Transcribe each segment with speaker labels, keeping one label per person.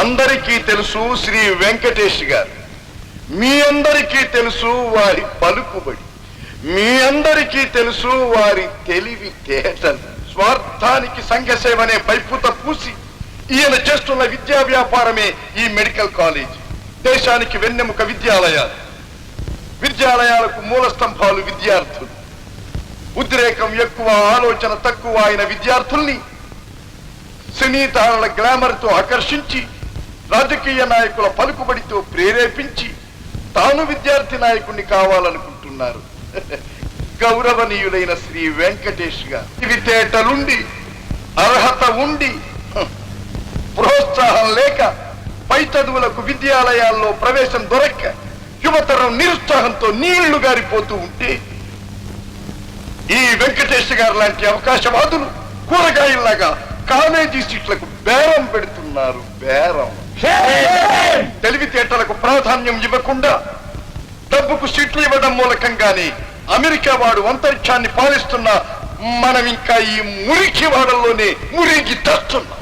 Speaker 1: అందరికీ తెలుసు శ్రీ వెంకటేష్ గారు, మీ అందరికీ తెలుసు వారి పలుకుబడి, మీ అందరికీ తెలుసు వారి తెలివి తేటలు. స్వార్థానికి సంఘసేవనే పైపుత పూసి ఈయన చేస్తున్న విద్యా వ్యాపారమే ఈ మెడికల్ కాలేజ్. దేశానికి వెన్నెముక విద్యాలయాలు, విద్యాలయాలకు మూల స్తంభాలు విద్యార్థులు. ఉద్రేకం ఎక్కువ, ఆలోచన తక్కువ అయిన విద్యార్థుల్ని సినీతారల గ్లామర్తో ఆకర్షించి, రాజకీయ నాయకుల పలుకుబడితో ప్రేరేపించి తాను విద్యార్థి నాయకుడిని కావాలనుకుంటున్నారు గౌరవనీయులైన శ్రీ వెంకటేష్ గారు. వితేటలుండి, అర్హత ఉండి, ప్రోత్సాహం లేక, పై చదువులకు విద్యాలయాల్లో ప్రవేశం దొరక్క యువతరం నిరుత్సాహంతో నీళ్లు గారిపోతూ ఉంటే ఈ వెంకటేష్ గారు లాంటి అవకాశవాదులు కూరగాయల్లాగా కాలేజీ సీట్లకు బేరం పెడుతున్నారు. బేరం. తెలివితేటలకు ప్రాధాన్యం ఇవ్వకుండా డబ్బుకు సీట్లు ఇవ్వడం మూలకంగానే అమెరికా వాడు అంతరిక్షాన్ని పాలిస్తున్న మనం ఇంకా ఈ మురికి వాడల్లోనే మురిగి తెస్తున్నాం.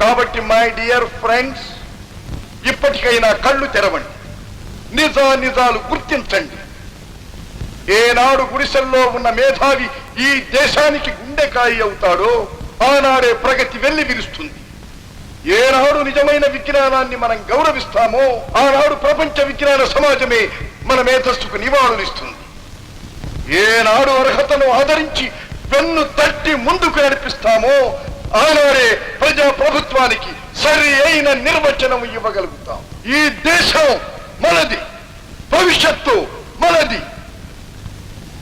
Speaker 1: కాబట్టి మై డియర్ ఫ్రెండ్స్, ఇప్పటికైనా కళ్ళు తెరవండి, నిజాలు గుర్తించండి. ఏనాడు గుడిసెల్లో ఉన్న మేధావి ఈ దేశానికి గుండెకాయ అవుతాడో ఆనాడే ప్రగతి వెళ్లి విరుస్తుంది. ఏనాడు నిజమైన విజ్ఞానాన్ని మనం గౌరవిస్తామో ఆనాడు ప్రపంచ విజ్ఞాన సమాజమే మన మేధస్సుకు నివాళులిస్తుంది. ఏనాడు అర్హతను ఆదరించి వెన్ను తట్టి ముందుకు నడిపిస్తామో ఆనాడే ప్రజా ప్రభుత్వానికి సరి అయిన నిర్వచనం ఇవ్వగలుగుతాం. ఈ దేశం మనది, భవిష్యత్తు మనది.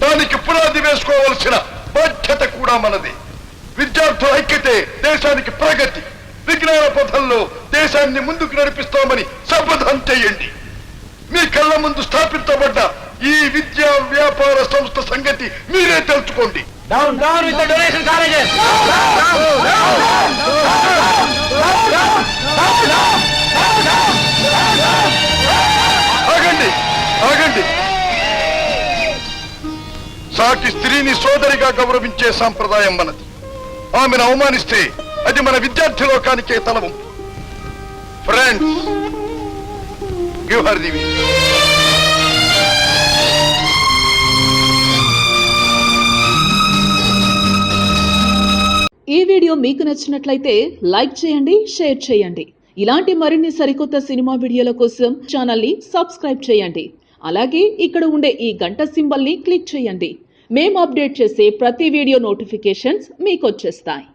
Speaker 1: దానికి పునాది వేసుకోవలసిన బాధ్యత కూడా మనది. విద్యార్థుల ఐక్యతే దేశానికి ప్రగతి. విజ్ఞాన పథంలో దేశాన్ని ముందుకు నడిపిస్తామని శపథం చేయండి. మీ కళ్ళ ముందు స్థాపించబడ్డ ఈ విద్యా వ్యాపార సంస్థ సంగతి మీరే తెలుసుకోండి. ఆగండి, ఆగండి. సాటి స్త్రీని సోదరిగా గౌరవించే సాంప్రదాయం మనది. ఆమెను అవమానిస్తే అది మన విద్యార్థి లోకానికే తలవం. Friends, give her the win.
Speaker 2: ఈ వీడియో మీకు నచ్చినట్లయితే లైక్ చేయండి, షేర్ చేయండి. ఇలాంటి మరిన్ని సరికొత్త సినిమా వీడియోల కోసం ఛానల్ ని సబ్స్క్రైబ్ చేయండి. అలాగే ఇక్కడ ఉండే ఈ గంట సింబల్ ని క్లిక్ చేయండి. మేము అప్డేట్ చేసే ప్రతి వీడియో నోటిఫికేషన్స్ మీకు వచ్చేస్తాయి.